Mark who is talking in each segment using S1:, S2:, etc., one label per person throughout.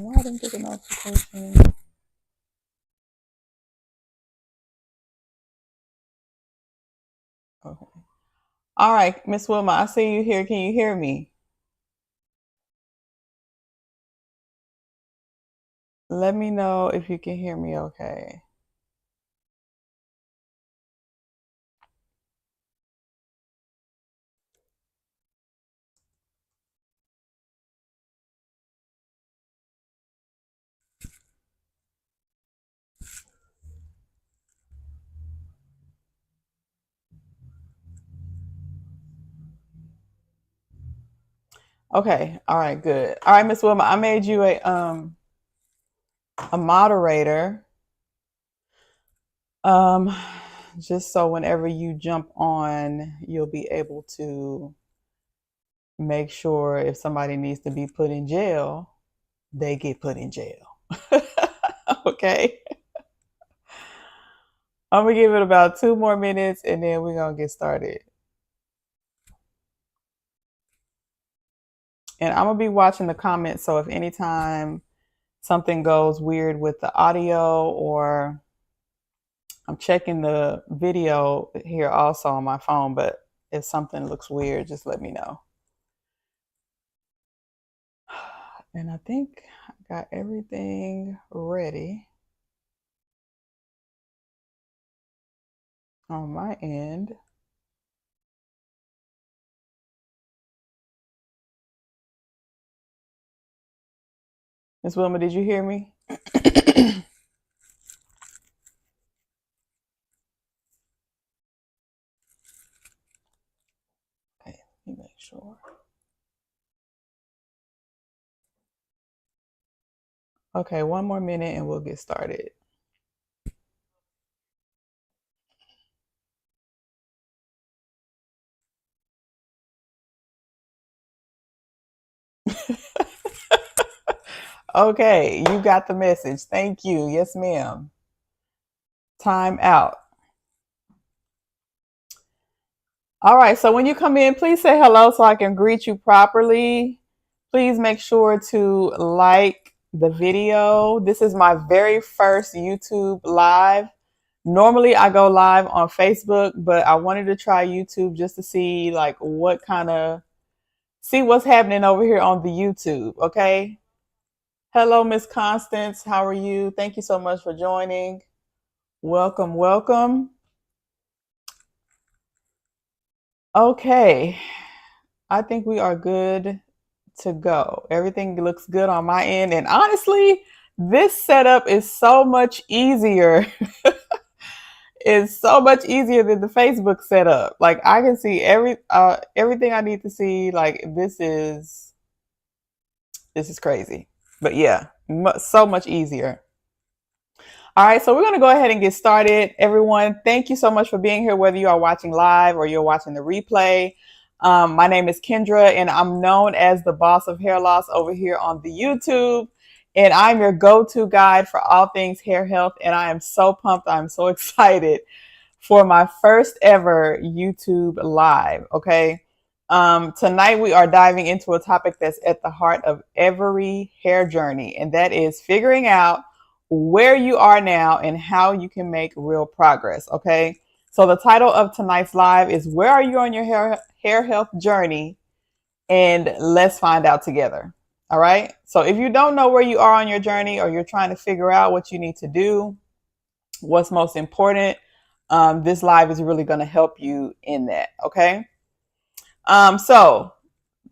S1: Why I didn't get a notification? Okay. All right, Miss Wilma, I see you here. Can you hear me? Let me know if you can hear me okay. Okay. All right, good. All right, Miss Wilma, I made you a moderator. Um just so whenever you jump on, you'll be able to make sure if somebody needs to be put in jail, they get put in jail. Okay. I'm gonna give it about 2 more minutes and then we're gonna get started. And I'm gonna be watching the comments. So if anytime something goes weird with the audio, or I'm checking the video here also on my phone, but if something looks weird, just let me know. And I think I got everything ready on my end. Miss Wilma, did you hear me? Okay, let me make sure. Okay, 1 more minute and we'll get started. Okay, you got the message. Thank you. Yes, ma'am. Time out. All right, so when you come in, please say hello so I can greet you properly. Please make sure to like the video. This is my very first YouTube live. Normally I go live on Facebook, but I wanted to try YouTube just to see like see what's happening over here on the YouTube, okay? Hello, Miss Constance. How are you? Thank you so much for joining. Welcome, welcome. Okay, I think we are good to go. Everything looks good on my end. And honestly, this setup is so much easier. It's so much easier than the Facebook setup. Like I can see everything I need to see. Like this is crazy. But yeah, so much easier. All right, so we're going to go ahead and get started. Everyone, thank you so much for being here, whether you are watching live or you're watching the replay. My name is Kendra, and I'm known as the boss of hair loss over here on the YouTube. And I'm your go-to guide for all things hair health. And I am so pumped. I'm so excited for my first ever YouTube live. Okay. Tonight we are diving into a topic that's at the heart of every hair journey, and that is figuring out where you are now and how you can make real progress. Okay. So the title of tonight's live is Where Are You on Your Hair Health Journey? And let's find out together. All right. So if you don't know where you are on your journey, or you're trying to figure out what you need to do, what's most important, this live is really going to help you in that. Okay. So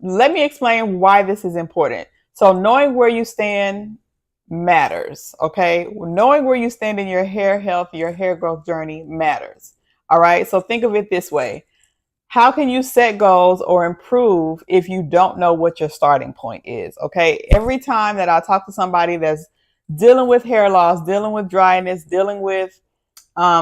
S1: let me explain why this is important. So knowing where you stand matters. Okay. Knowing where you stand in your hair health, your hair growth journey matters. All right. So think of it this way. How can you set goals or improve if you don't know what your starting point is? Okay. Every time that I talk to somebody that's dealing with hair loss, dealing with dryness, dealing with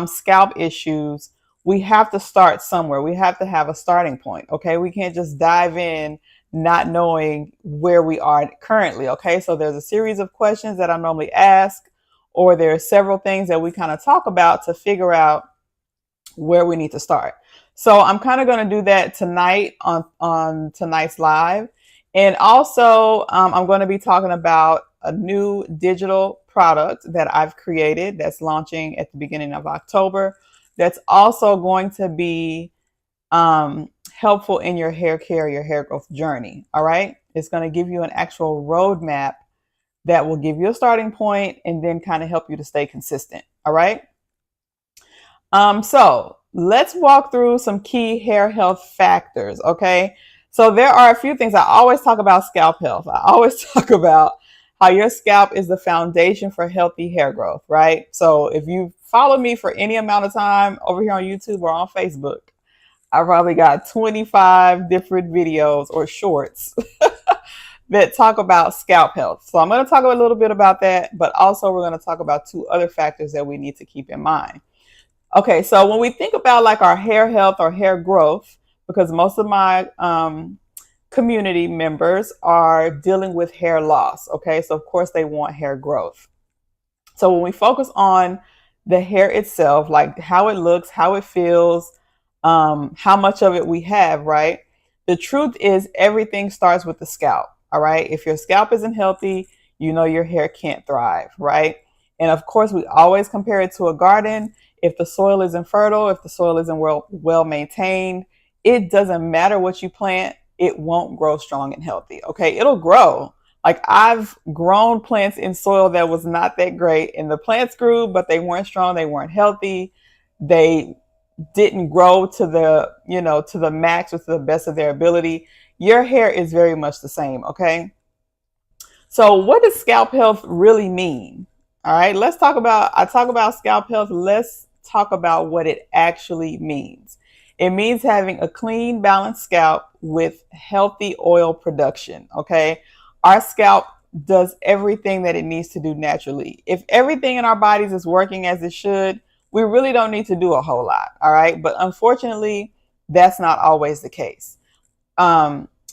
S1: scalp issues, we have to start somewhere. We have to have a starting point. Okay. We can't just dive in not knowing where we are currently. Okay. So there's a series of questions that I normally ask, or there are several things that we kind of talk about to figure out where we need to start. So I'm kind of going to do that tonight on tonight's live. And also I'm going to be talking about a new digital product that I've created that's launching at the beginning of October. That's also going to be helpful in your hair care, your hair growth journey. All right. It's going to give you an actual roadmap that will give you a starting point and then kind of help you to stay consistent. All right. So let's walk through some key hair health factors. Okay. So there are a few things. I always talk about scalp health. I always talk about how your scalp is the foundation for healthy hair growth, right? So if you follow me for any amount of time over here on YouTube or on Facebook, I probably got 25 different videos or shorts that talk about scalp health. So I'm going to talk a little bit about that, but also we're going to talk about two other factors that we need to keep in mind. Okay, so when we think about like our hair health or hair growth, because most of my community members are dealing with hair loss. Okay, so of course they want hair growth. So when we focus on the hair itself, like how it looks, how it feels, how much of it we have, right? The truth is everything starts with the scalp. All right. If your scalp isn't healthy, you know your hair can't thrive, right? And of course, we always compare it to a garden. If the soil isn't fertile, if the soil isn't well maintained, it doesn't matter what you plant, it won't grow strong and healthy. Okay, it'll grow. Like I've grown plants in soil that was not that great, and the plants grew, but they weren't strong, they weren't healthy. They didn't grow to the, to the max or to the best of their ability. Your hair is very much the same, okay? So what does scalp health really mean? All right, I talk about scalp health. Let's talk about what it actually means. It means having a clean, balanced scalp with healthy oil production, okay? Our scalp does everything that it needs to do naturally. If everything in our bodies is working as it should, we really don't need to do a whole lot, all right? But unfortunately, that's not always the case.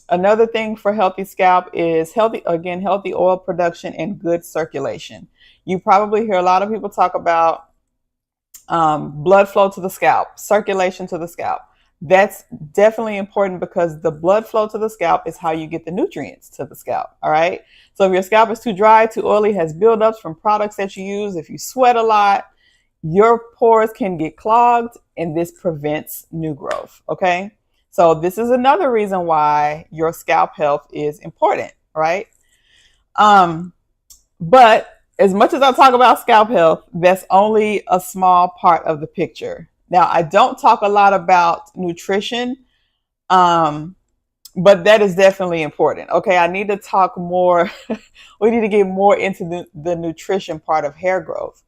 S1: Another thing for healthy scalp is healthy oil production and good circulation. You probably hear a lot of people talk about blood flow to the scalp, circulation to the scalp. That's definitely important because the blood flow to the scalp is how you get the nutrients to the scalp. All right. So if your scalp is too dry, too oily, has buildups from products that you use, if you sweat a lot, your pores can get clogged and this prevents new growth. Okay. So this is another reason why your scalp health is important, right? But as much as I talk about scalp health, that's only a small part of the picture. Now, I don't talk a lot about nutrition, but that is definitely important. Okay, I need to talk more. We need to get more into the nutrition part of hair growth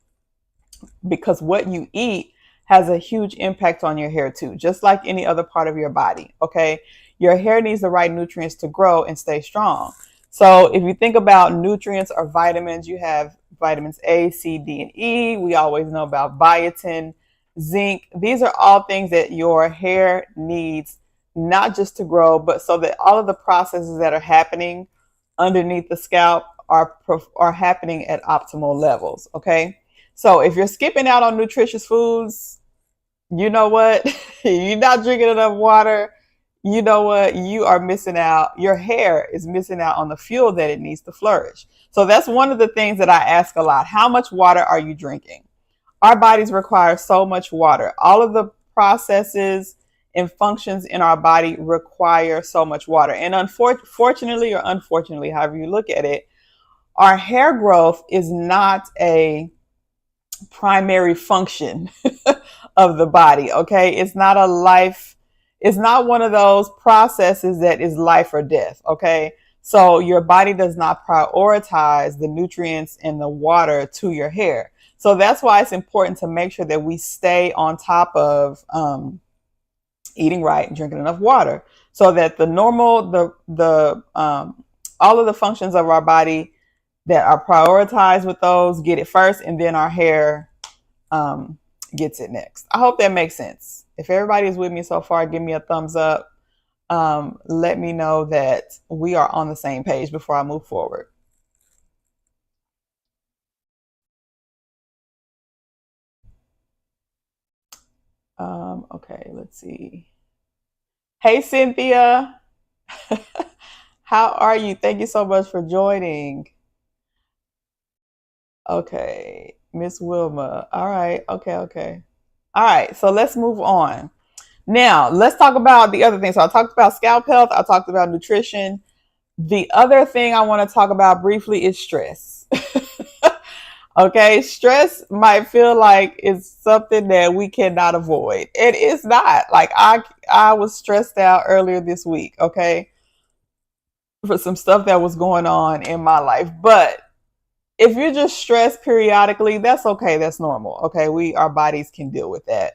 S1: because what you eat has a huge impact on your hair too, just like any other part of your body. Okay, your hair needs the right nutrients to grow and stay strong. So if you think about nutrients or vitamins, you have vitamins A, C, D, and E. We always know about biotin, zinc. These are all things that your hair needs, not just to grow, but so that all of the processes that are happening underneath the scalp are happening at optimal levels. Okay. So if you're skipping out on nutritious foods, you know what? You're not drinking enough water. You know what? You are missing out. Your hair is missing out on the fuel that it needs to flourish. So that's one of the things that I ask a lot. How much water are you drinking? Our bodies require so much water. All of the processes and functions in our body require so much water. And unfortunately, or unfortunately, however you look at it, our hair growth is not a primary function of the body. Okay. It's not one of those processes that is life or death. Okay. So your body does not prioritize the nutrients and the water to your hair. So that's why it's important to make sure that we stay on top of eating right and drinking enough water so that all of the functions of our body that are prioritized with those get it first, and then our hair gets it next. I hope that makes sense. If everybody is with me so far, give me a thumbs up. Let me know that we are on the same page before I move forward. Okay, let's see. Hey, Cynthia. How are you? Thank you so much for joining. Okay, Miss Wilma. All right. Okay. Okay. All right. So let's move on. Now, let's talk about the other things. So I talked about scalp health. I talked about nutrition. The other thing I want to talk about briefly is stress. Okay, stress might feel like it's something that we cannot avoid. It is not. Like I was stressed out earlier this week, okay, for some stuff that was going on in my life. But if you're just stressed periodically, that's okay. That's normal. Okay, our bodies can deal with that.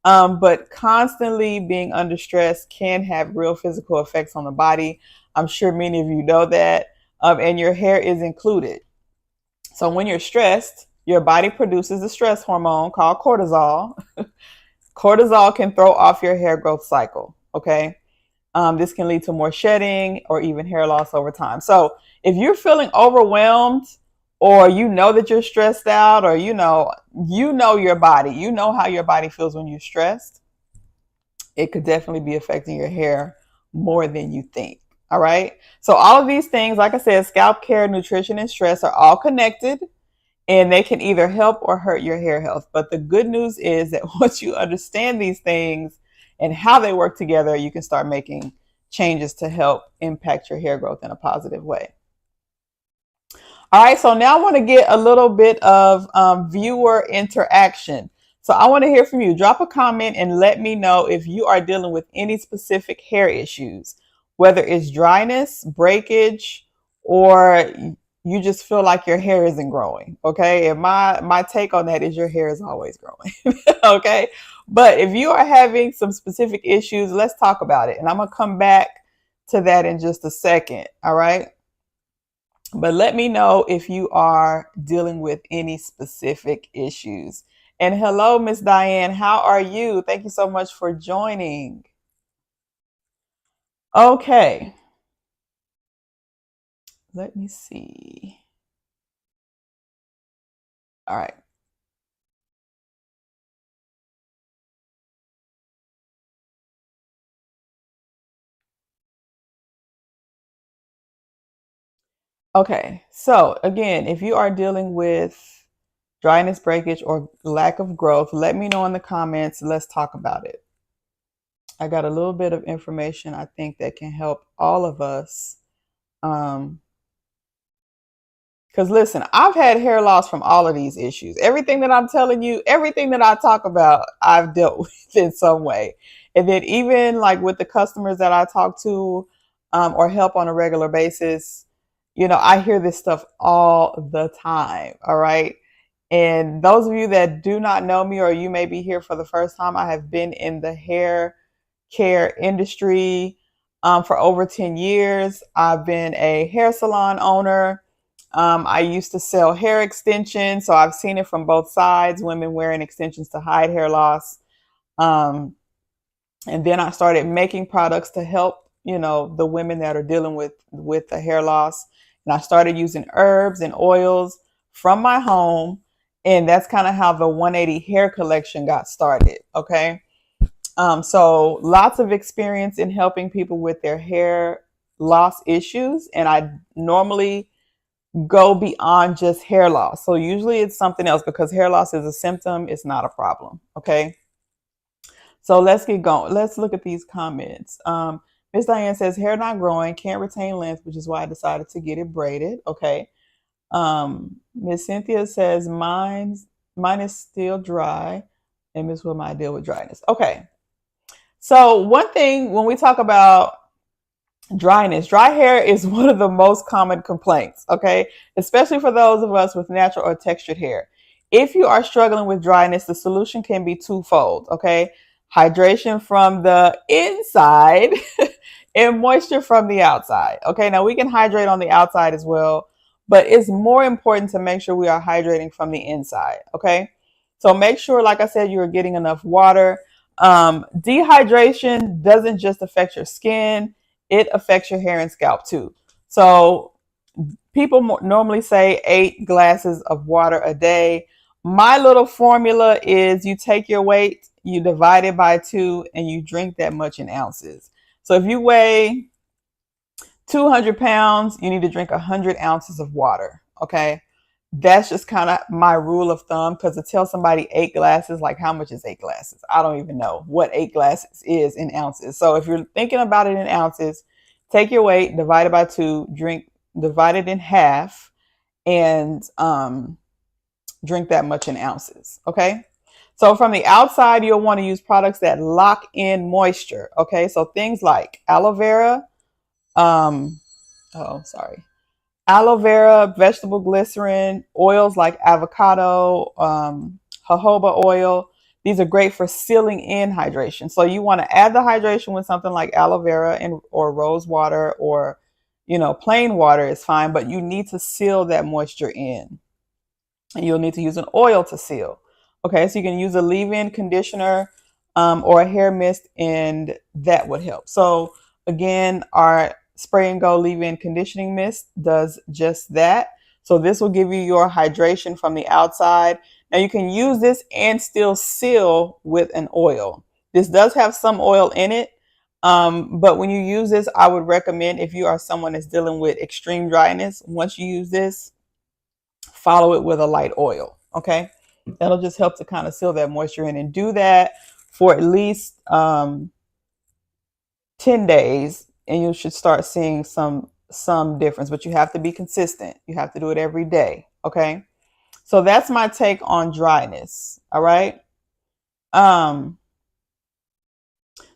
S1: But constantly being under stress can have real physical effects on the body. I'm sure many of you know that, and your hair is included. So when you're stressed, your body produces a stress hormone called cortisol. Cortisol can throw off your hair growth cycle. Okay. This can lead to more shedding or even hair loss over time. So if you're feeling overwhelmed, or you know that you're stressed out, or you know your body, you know how your body feels when you're stressed, it could definitely be affecting your hair more than you think. All right. So all of these things, like I said, scalp care, nutrition, and stress are all connected, and they can either help or hurt your hair health. But the good news is that once you understand these things and how they work together, you can start making changes to help impact your hair growth in a positive way. All right, so now I want to get a little bit of viewer interaction. So I want to hear from you. Drop a comment and let me know if you are dealing with any specific hair issues, whether it's dryness, breakage, or you just feel like your hair isn't growing. Okay, and my take on that is your hair is always growing. Okay, but if you are having some specific issues, let's talk about it, and I'm gonna come back to that in just a second. All right. But let me know if you are dealing with any specific issues. And hello, Miss Diane. How are you? Thank you so much for joining. Okay. Let me see. All right. Okay. So, again, if you are dealing with dryness, breakage, or lack of growth, let me know in the comments. Let's talk about it. I got a little bit of information I think that can help all of us. Um, Because listen, I've had hair loss from all of these issues. Everything that I'm telling you, everything that I talk about, I've dealt with in some way. And then even like with the customers that I talk to or help on a regular basis, I hear this stuff all the time. All right. And those of you that do not know me, or you may be here for the first time, I have been in the hair care industry for over 10 years. I've been a hair salon owner. I used to sell hair extensions, so I've seen it from both sides, women wearing extensions to hide hair loss. Um, and then I started making products to help, the women that are dealing with the hair loss. And I started using herbs and oils from my home. And that's kind of how the 180 hair collection got started. Okay. So lots of experience in helping people with their hair loss issues. And I normally go beyond just hair loss. So usually it's something else, because hair loss is a symptom. It's not a problem. Okay. So let's get going. Let's look at these comments. Miss Diane says hair not growing, can't retain length, which is why I decided to get it braided. Okay. Miss Cynthia says mine is still dry, and Miss Wilma, I deal with dryness. Okay. So one thing when we talk about dryness, dry hair is one of the most common complaints, okay? Especially for those of us with natural or textured hair. If you are struggling with dryness, the solution can be twofold, okay? Hydration from the inside and moisture from the outside. Okay, now we can hydrate on the outside as well, but it's more important to make sure we are hydrating from the inside. Okay, so make sure, like I said, you are getting enough water. Dehydration doesn't just affect your skin, it affects your hair and scalp too. So people normally say 8 glasses of water a day. My little formula is you take your weight, you divide it by 2, and you drink that much in ounces. So if you weigh 200 pounds, you need to drink 100 ounces of water. Okay. That's just kind of my rule of thumb, because to tell somebody 8 glasses, like how much is 8 glasses? I don't even know what 8 glasses is in ounces. So if you're thinking about it in ounces, take your weight, divide it by 2, drink, divide it in half, and drink that much in ounces. Okay. So from the outside, you'll want to use products that lock in moisture. Okay. So things like aloe vera, um, oh, sorry, aloe vera, vegetable glycerin, oils like avocado, jojoba oil. These are great for sealing in hydration. So you want to add the hydration with something like aloe vera and or rose water, or plain water is fine, but you need to seal that moisture in. And you'll need to use an oil to seal. Okay, so you can use a leave-in conditioner, or a hair mist, and that would help. So again, our spray and go leave-in conditioning mist does just that. So this will give you your hydration from the outside. Now you can use this and still seal with an oil. This does have some oil in it, but when you use this, I would recommend, if you are someone that's dealing with extreme dryness, once you use this, follow it with a light oil. Okay, that'll just help to kind of seal that moisture in, and do that for at least 10 days, and you should start seeing some difference. But you have to be consistent. You have to do it every day. Okay, so that's my take on dryness. All right.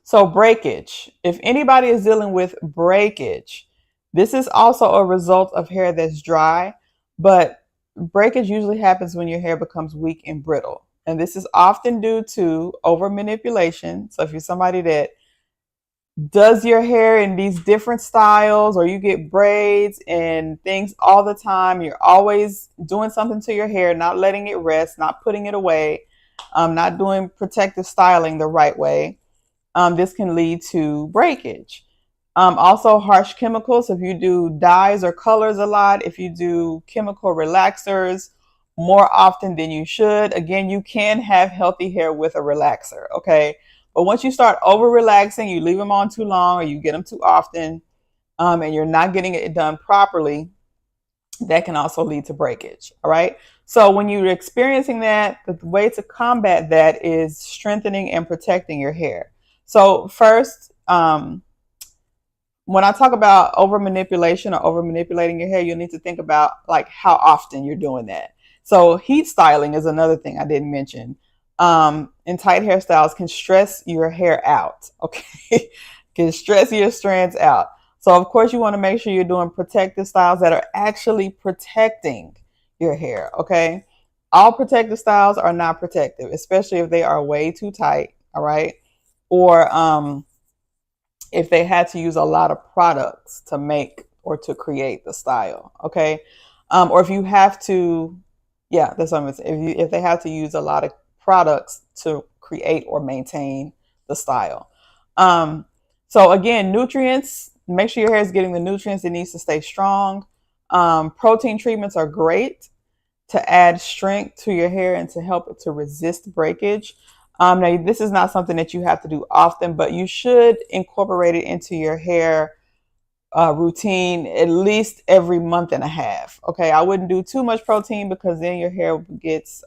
S1: So breakage, if anybody is dealing with breakage, this is also a result of hair that's dry, but breakage usually happens when your hair becomes weak and brittle. And this is often due to over manipulation. So if you're somebody that does your hair in these different styles, or you get braids and things all the time, you're always doing something to your hair, not letting it rest, not putting it away, not doing protective styling the right way, this can lead to breakage. Also, harsh chemicals. If you do dyes or colors a lot, if you do chemical relaxers more often than you should, again, you can have healthy hair with a relaxer. Okay. But once you start over relaxing, you leave them on too long, or you get them too often, and you're not getting it done properly, that can also lead to breakage. All right. So when you're experiencing that, the way to combat that is strengthening and protecting your hair. So first, when I talk about over manipulation or over manipulating your hair, you need to think about like how often you're doing that. So heat styling is another thing I didn't mention. And tight hairstyles can stress your hair out. Okay, can stress your strands out. So of course you want to make sure you're doing protective styles that are actually protecting your hair. Okay, all protective styles are not protective, especially if they are way too tight. All right, or if they had to use a lot of products to make or to create the style. Okay, or if you have to, yeah, that's what I'm saying. If they have to use a lot of products to create or maintain the style. So again, nutrients. Make sure your hair is getting the nutrients it needs to stay strong. Protein treatments are great to add strength to your hair and to help it to resist breakage. Now, this is not something that you have to do often, but you should incorporate it into your hair routine at least every month and a half. Okay, I wouldn't do too much protein, because then your hair gets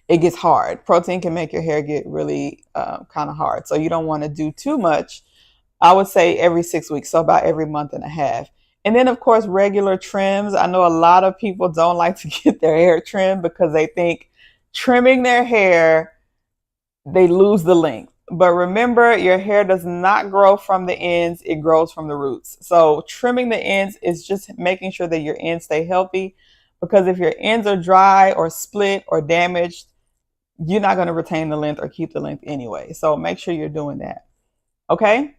S1: it gets hard. Protein can make your hair get really kind of hard, so you don't want to do too much. I would say every 6 weeks, so about every month and a half. And then, of course, regular trims. I know a lot of people don't like to get their hair trimmed because they think trimming their hair, they lose the length. But remember, your hair does not grow from the ends, it grows from the roots. So trimming the ends is just making sure that your ends stay healthy, because if your ends are dry or split or damaged, you're not going to retain the length or keep the length anyway. So make sure you're doing that. Okay?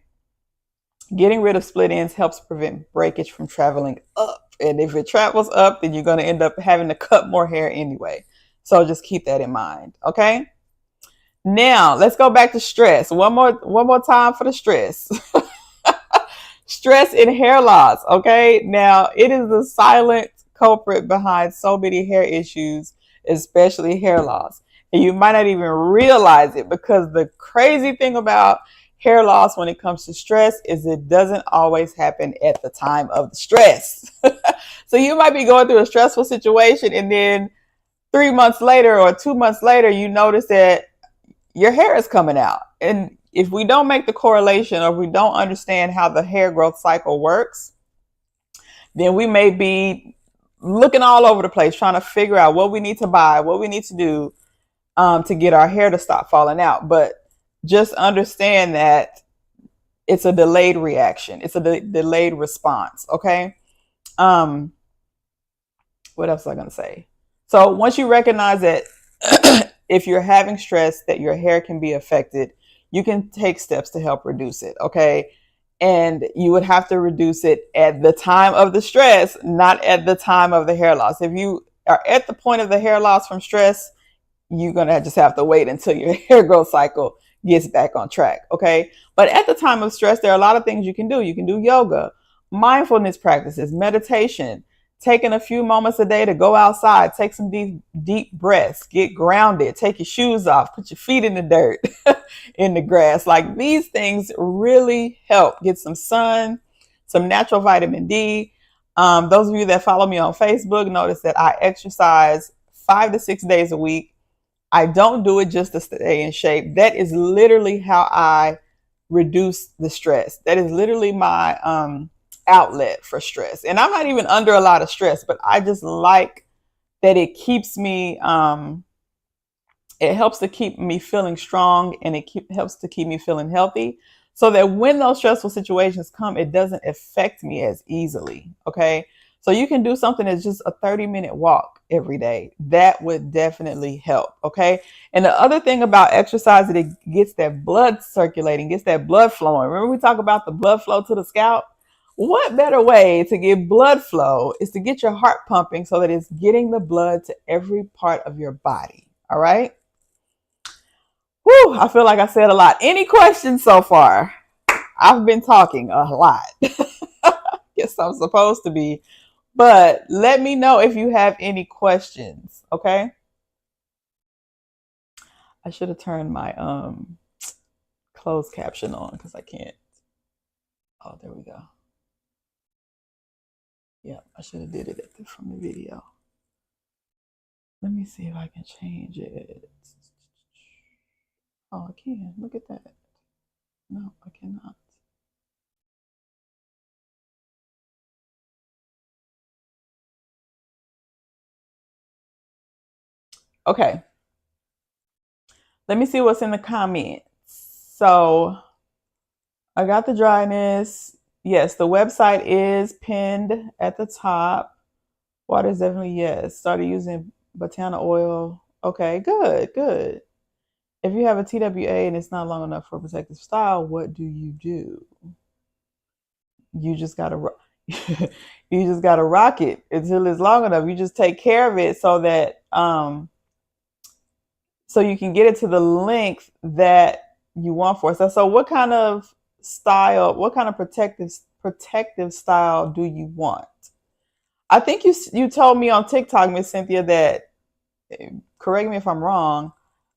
S1: Getting rid of split ends helps prevent breakage from traveling up. And if it travels up, then you're going to end up having to cut more hair anyway. So just keep that in mind. Okay? Now, let's go back to stress. One more time for the stress. Stress and hair loss. Okay? Now, it is the silent culprit behind so many hair issues, especially hair loss. And you might not even realize it, because the crazy thing about hair loss when it comes to stress is it doesn't always happen at the time of the stress. So you might be going through a stressful situation, and then 3 months later or 2 months later, you notice that your hair is coming out. And if we don't make the correlation, or if we don't understand how the hair growth cycle works, then we may be looking all over the place trying to figure out what we need to buy, what we need to do to get our hair to stop falling out. But just understand that it's a delayed reaction. It's a delayed response. Okay. What else was I going to say? So once you recognize that if you're having stress, that your hair can be affected, you can take steps to help reduce it. Okay. And you would have to reduce it at the time of the stress, not at the time of the hair loss. If you are at the point of the hair loss from stress, you're going to just have to wait until your hair growth cycle gets back on track. Okay. But at the time of stress, there are a lot of things you can do. You can do yoga, mindfulness practices, meditation, taking a few moments a day to go outside, take some deep breaths, get grounded, take your shoes off, put your feet in the dirt, in the grass. Like, these things really help. Get some sun, some natural vitamin D. Those of you that follow me on Facebook notice that I exercise 5 to 6 days a week. I don't do it just to stay in shape. That is literally how I reduce the stress. That is literally my outlet for stress. And I'm not even under a lot of stress, but I just like that it keeps me, it helps to keep me feeling strong, and it helps to keep me feeling healthy, so that when those stressful situations come, it doesn't affect me as easily. Okay. So you can do something that's just a 30-minute walk every day. That would definitely help. Okay. And the other thing about exercise, that it gets that blood circulating, gets that blood flowing. Remember we talk about the blood flow to the scalp? What better way to get blood flow is to get your heart pumping, so that it's getting the blood to every part of your body. All right. Whew, I feel like I said a lot. Any questions so far? I've been talking a lot. Guess I'm supposed to be. But let me know if you have any questions, okay? I should have turned my closed caption on, because I can't. Oh, there we go. Yeah, I should have did it from the video. Let me see if I can change it. Oh, I can. Look at that. No, I cannot. Okay. Let me see what's in the comments. So I got the dryness. Yes, the website is pinned at the top. Water is definitely yes. Started using botana oil. Okay, good, good. If you have a TWA and it's not long enough for a protective style, what do? You just gotta you just gotta rock it until it's long enough. You just take care of it so that so you can get it to the length that you want for it. So what kind of style, what kind of protective style do you want? I think you told me on TikTok, Miss Cynthia, that, correct me if I'm wrong,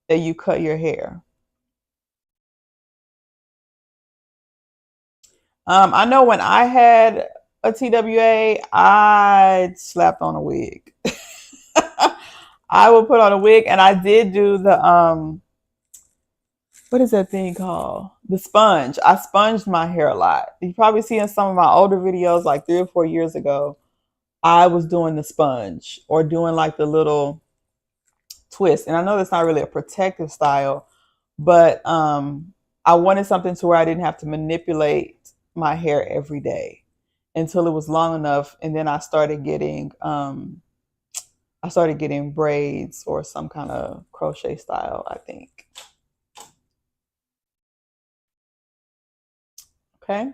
S1: that you cut your hair. I know when I had a TWA, I slapped on a wig. I would put on a wig, and I did do the what is that thing called? The sponge. I sponged my hair a lot. You probably see in some of my older videos, like 3 or 4 years ago, I was doing the sponge, or doing like the little twist. And I know that's not really a protective style, but I wanted something to where I didn't have to manipulate my hair every day until it was long enough, and then I started getting braids or some kind of crochet style, I think. Okay.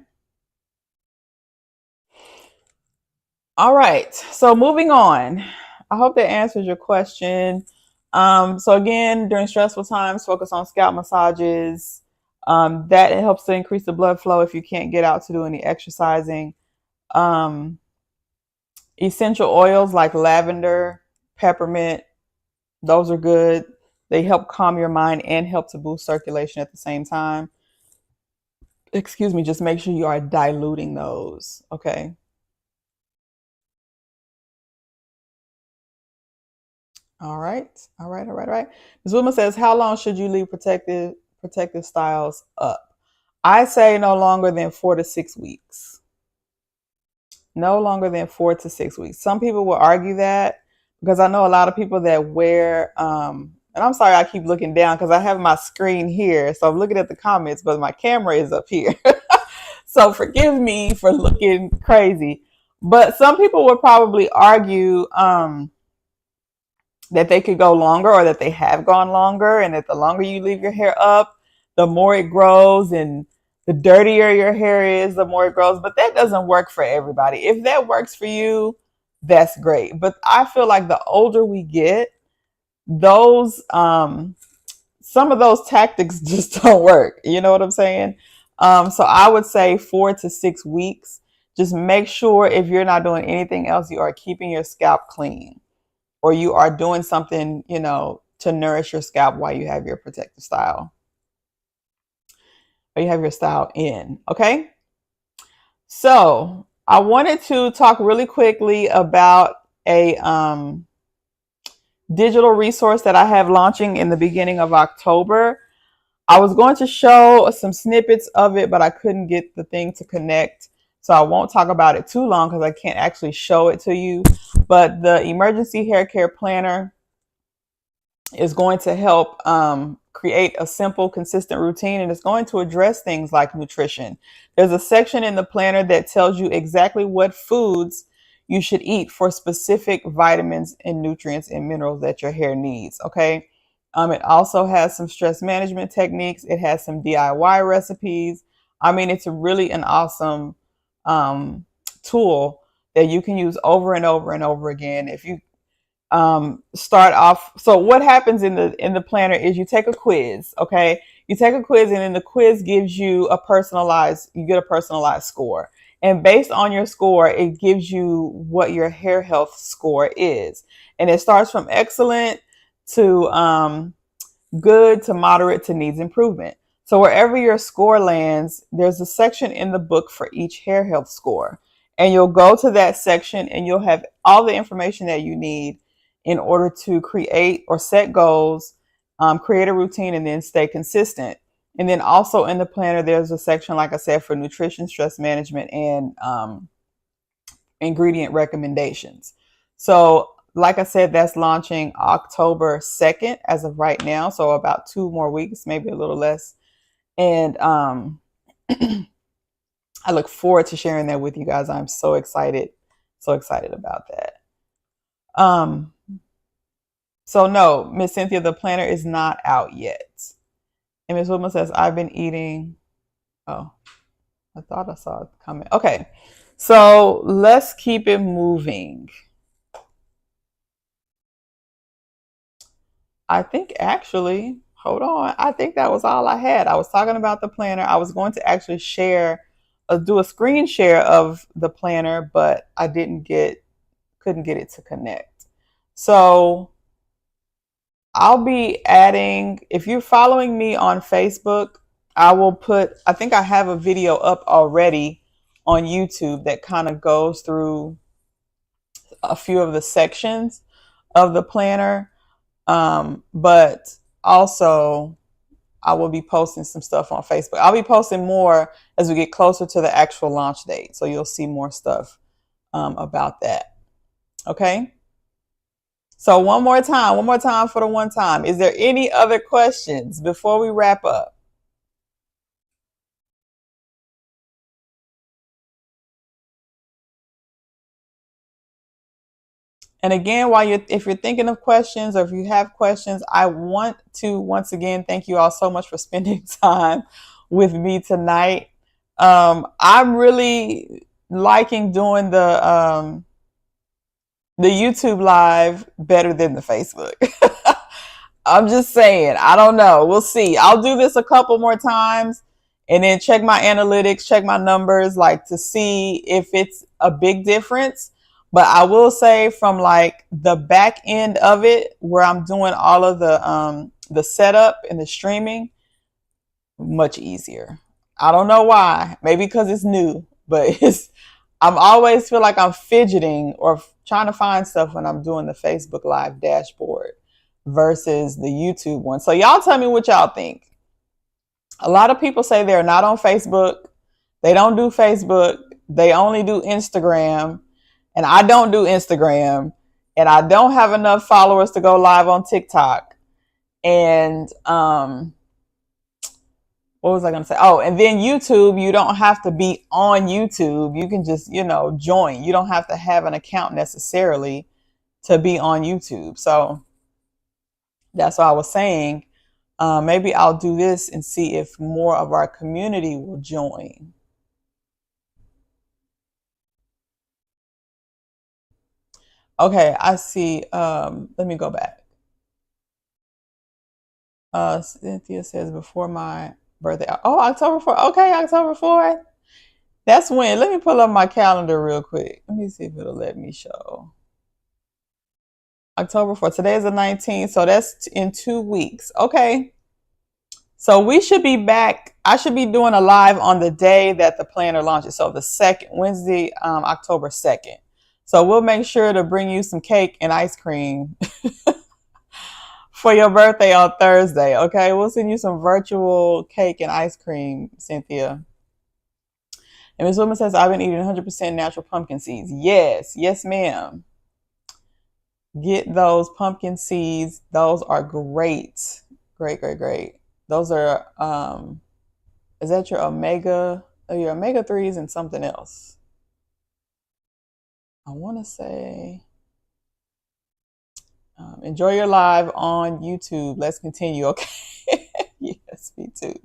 S1: All right. So moving on. I hope that answers your question. So again, during stressful times, focus on scalp massages. That helps to increase the blood flow if you can't get out to do any exercising. Essential oils like lavender, peppermint, those are good. They help calm your mind and help to boost circulation at the same time. excuse me, just make sure you are diluting those. Okay. All right. All right. All right. All right. Ms. Woodman says, how long should you leave protective styles up? I say no longer than 4 to 6 weeks. No longer than 4 to 6 weeks. Some people will argue that because I know a lot of people that wear, and I'm sorry I keep looking down because I have my screen here. So I'm looking at the comments, but my camera is up here. So forgive me for looking crazy. But some people would probably argue that they could go longer or that they have gone longer, and that the longer you leave your hair up, the more it grows, and the dirtier your hair is, the more it grows. But that doesn't work for everybody. If that works for you, that's great. But I feel like the older we get, those some of those tactics just don't work. You know what I'm saying? So I would say 4 to 6 weeks. Just make sure if you're not doing anything else, you are keeping your scalp clean, or you are doing something, to nourish your scalp while you have your protective style, or you have your style in. Okay. So I wanted to talk really quickly about a digital resource that I have launching in the beginning of October. I was going to show some snippets of it, but I couldn't get the thing to connect. So I won't talk about it too long because I can't actually show it to you. But the Emergency Haircare Planner is going to help create a simple, consistent routine, and it's going to address things like nutrition. There's a section in the planner that tells you exactly what foods you should eat for specific vitamins and nutrients and minerals that your hair needs. Okay. It also has some stress management techniques. It has some DIY recipes. I mean, it's really an awesome tool that you can use over and over and over again. If you start off, so what happens in the planner is you take a quiz. Okay, you take a quiz, and then the quiz gives you you get a personalized score, and based on your score it gives you what your hair health score is, and it starts from excellent to good to moderate to needs improvement. So wherever your score lands, there's a section in the book for each hair health score, and you'll go to that section and you'll have all the information that you need in order to create or set goals, create a routine, and then stay consistent. And then also in the planner, there's a section, like I said, for nutrition, stress management, and ingredient recommendations. So like I said, that's launching October 2nd as of right now. So about 2 more weeks, maybe a little less. And I look forward to sharing that with you guys. I'm so excited about that. So no, Miss Cynthia, the planner is not out yet. And Miss Woodman says, I've been eating. Oh, I thought I saw a comment. Okay, so let's keep it moving. I think actually, hold on. I think that was all I had. I was talking about the planner. I was going to actually do a screen share of the planner, but I couldn't get it to connect. So I'll be adding, if you're following me on Facebook, I think I have a video up already on YouTube that kind of goes through a few of the sections of the planner. But also I will be posting some stuff on Facebook. I'll be posting more as we get closer to the actual launch date. So you'll see more stuff about that. Okay. So one more time for the one time. Is there any other questions before we wrap up? And again, if you're thinking of questions, or if you have questions, I want to once again thank you all so much for spending time with me tonight. I'm really liking doing the YouTube live better than the Facebook. I'm just saying, I don't know. We'll see. I'll do this a couple more times and then check my analytics, check my numbers, like to see if it's a big difference. But I will say from like the back end of it, where I'm doing all of the setup and the streaming, much easier. I don't know why. Maybe because it's new, but I'm always feel like I'm fidgeting or trying to find stuff when I'm doing the Facebook Live dashboard versus the YouTube one. So y'all tell me what y'all think. A lot of people say they're not on Facebook. They don't do Facebook. They only do Instagram. And I don't do Instagram. And I don't have enough followers to go live on TikTok. And what was I going to say? Oh, and then YouTube, you don't have to be on YouTube. You can just, join. You don't have to have an account necessarily to be on YouTube. So that's what I was saying. Maybe I'll do this and see if more of our community will join. Okay, I see. Let me go back. Cynthia says before my birthday. Oh, October 4th. Okay, October 4th. That's when. Let me pull up my calendar real quick. Let me see if it'll let me show. October 4th. Today is the 19th, so that's in 2 weeks. Okay. So we should be back. I should be doing a live on the day that the planner launches. So the second Wednesday, October 2nd. So we'll make sure to bring you some cake and ice cream for your birthday on Thursday. Okay, we'll send you some virtual cake and ice cream, Cynthia. And Ms. Woman says, I've been eating 100% natural pumpkin seeds. Yes, ma'am. Get those pumpkin seeds. Those are great. Great. Those are, is that your omega 3s and something else? I want to say, enjoy your live on YouTube. Let's continue. Okay. Yes, me too.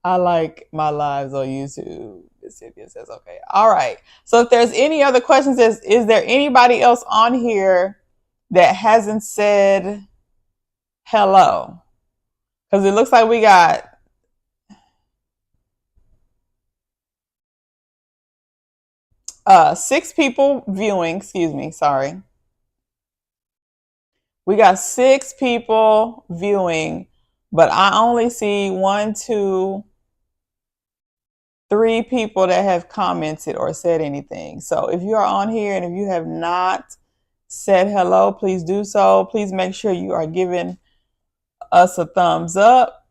S1: I like my lives on YouTube. Cynthia says, okay. All right. So if there's any other questions, is there anybody else on here that hasn't said hello? Because it looks like we got six people viewing. Excuse me. Sorry. We got 6 people viewing, but I only see 1, 2, 3 people that have commented or said anything. So if you are on here and if you have not said hello, please do so. Please make sure you are giving us a thumbs up.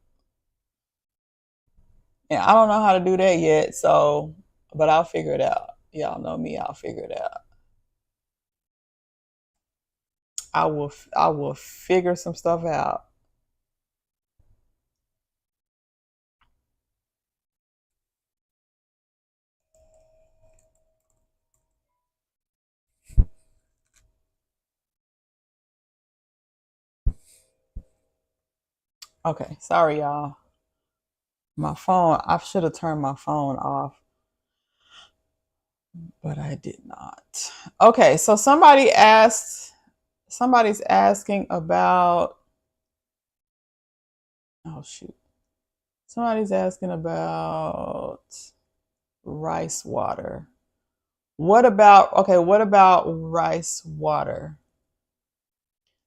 S1: And I don't know how to do that yet, but I'll figure it out. Y'all know me, I'll figure it out. I will figure some stuff out. Okay, sorry y'all. My phone, I should have turned my phone off, but I did not. Okay, so somebody's asking about, oh shoot. Somebody's asking about rice water. What about rice water?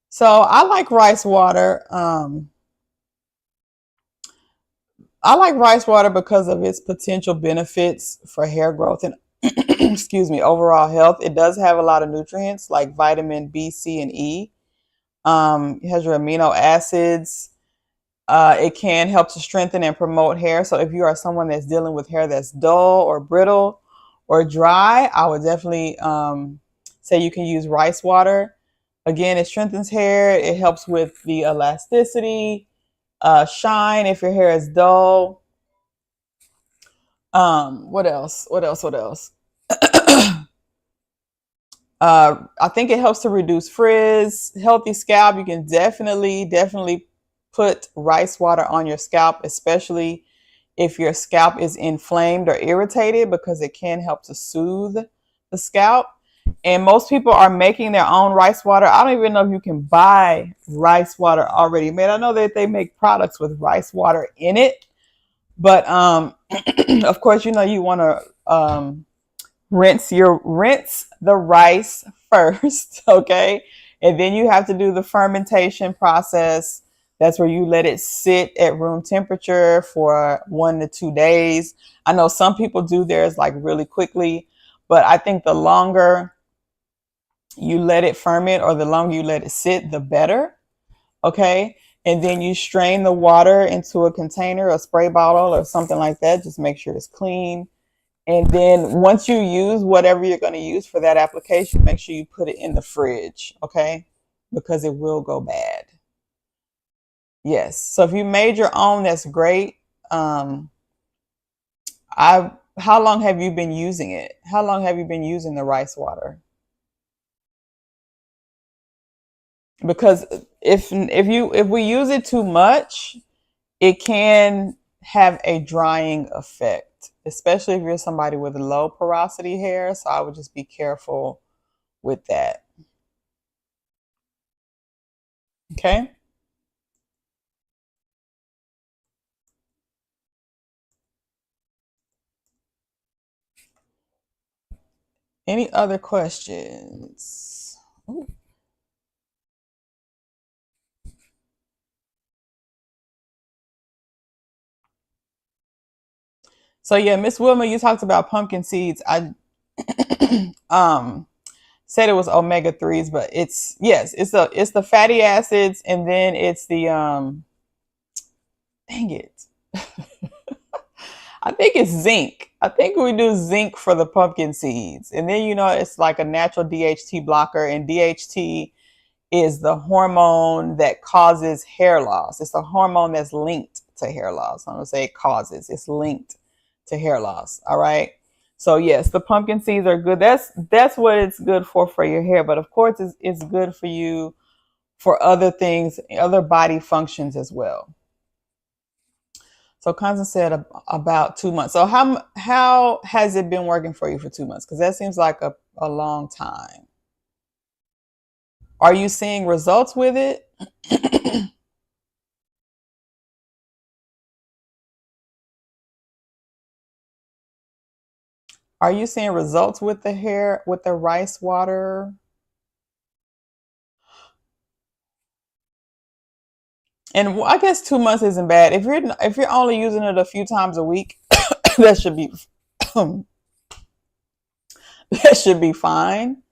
S1: So I like rice water. I like rice water because of its potential benefits for hair growth and excuse me, overall health. It does have a lot of nutrients like vitamin B, C, and E. It has your amino acids. It can help to strengthen and promote hair. So if you are someone that's dealing with hair that's dull or brittle or dry, I would definitely say you can use rice water. Again, it strengthens hair. It helps with the elasticity, shine if your hair is dull. What else? I think it helps to reduce frizz, healthy scalp. You can definitely put rice water on your scalp, especially if your scalp is inflamed or irritated, because it can help to soothe the scalp. And most people are making their own rice water. I don't even know if you can buy rice water already made. I know that they make products with rice water in it, but of course, you want to rinse the rice first, okay? And then you have to do the fermentation process That's where you let it sit at room temperature for 1 to 2 days. I know some people do theirs like really quickly, but I think the longer you let it ferment or the longer you let it sit, the better. Okay. And then you strain the water into a container, a spray bottle, or something like that. Just make sure it's clean. And then once you use whatever you're going to use for that application, make sure you put it in the fridge. Okay. Because it will go bad. Yes. So if you made your own, that's great. Um, how long have you been using it? How long have you been using the rice water? Because if we use it too much, it can have a drying effect, especially if you're somebody with low porosity hair. So I would just be careful with that. Okay. Any other questions? Ooh. So yeah, Miss Wilma, you talked about pumpkin seeds. I said it was omega threes, but it's yes, it's the fatty acids, and then it's the dang it. I think it's zinc. I think we do zinc for the pumpkin seeds. And then, it's like a natural DHT blocker. And DHT is the hormone that causes hair loss. It's a hormone that's linked to hair loss. I'm going to say it causes, it's linked to hair loss. All right. So, yes, the pumpkin seeds are good. That's what it's good for your hair. But of course, it's good for you for other things, other body functions as well. So Constance said about 2 months. So how has it been working for you for 2 months? Because that seems like a long time. Are you seeing results with it? Are you seeing results with the hair, with the rice water? And I guess 2 months isn't bad. If you're only using it a few times a week, that should be that should be fine.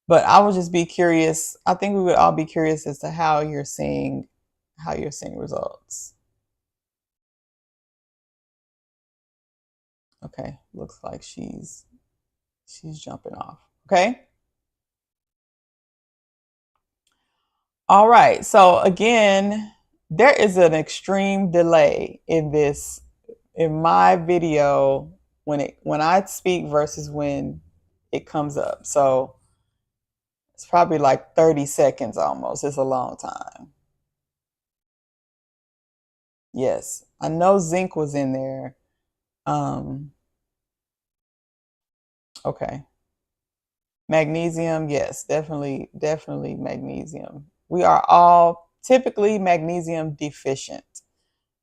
S1: But I would just be curious. I think we would all be curious as to how you're seeing results. Okay, looks like she's jumping off. Okay. All right. So again, there is an extreme delay in my video when I speak versus when it comes up. So it's probably like 30 seconds almost. It's a long time. Yes. I know zinc was in there. Um, okay. Magnesium, yes, definitely magnesium. We are all typically magnesium deficient.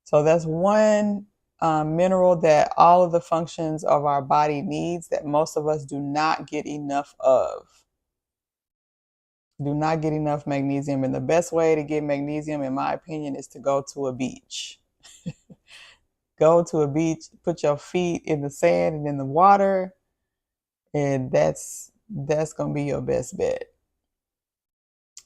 S1: So that's one mineral that all of the functions of our body needs that most of us do not get enough of. Do not get enough magnesium. And the best way to get magnesium, in my opinion, is to go to a beach. Go to a beach, put your feet in the sand and in the water, and that's gonna be your best bet.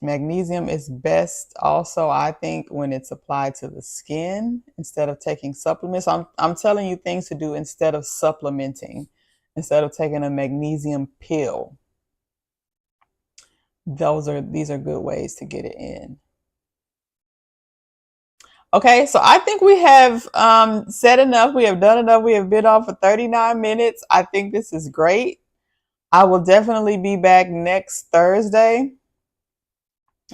S1: Magnesium is best also, I think, when it's applied to the skin instead of taking supplements. I'm telling you things to do instead of supplementing, instead of taking a magnesium pill. These are good ways to get it in. Okay, so I think we have said enough. We have done enough. We have been on for 39 minutes. I think this is great. I will definitely be back next Thursday.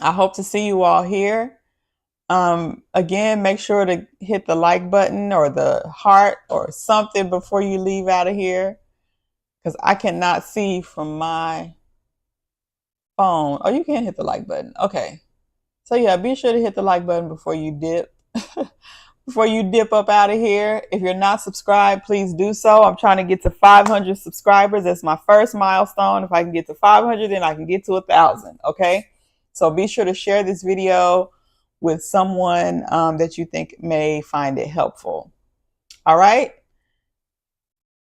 S1: I hope to see you all here. Again, make sure to hit the like button or the heart or something before you leave out of here, because I cannot see from my phone. Oh, you can hit the like button. Okay. So yeah, be sure to hit the like button before you dip. Before you dip up out of here. If you're not subscribed, please do so. I'm trying to get to 500 subscribers. That's my first milestone. If I can get to 500, then I can get to 1,000. Okay. So be sure to share this video with someone that you think may find it helpful. All right.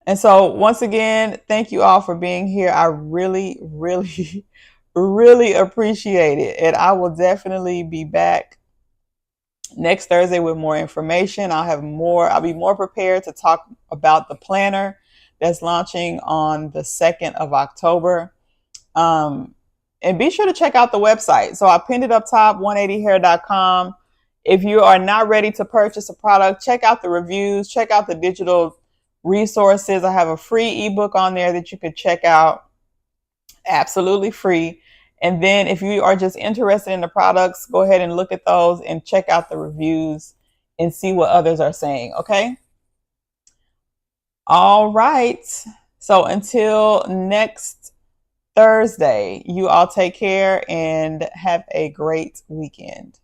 S1: And so once again, thank you all for being here. I really, really, really appreciate it. And I will definitely be back next Thursday with more information. I'll be more prepared to talk about the planner that's launching on the 2nd of October. And be sure to check out the website. So I pinned it up top, 180hair.com. If you are not ready to purchase a product, check out the reviews, check out the digital resources. I have a free ebook on there that you could check out, absolutely free. And then if you are just interested in the products, go ahead and look at those and check out the reviews and see what others are saying. Okay. All right. So until next Thursday, you all take care and have a great weekend.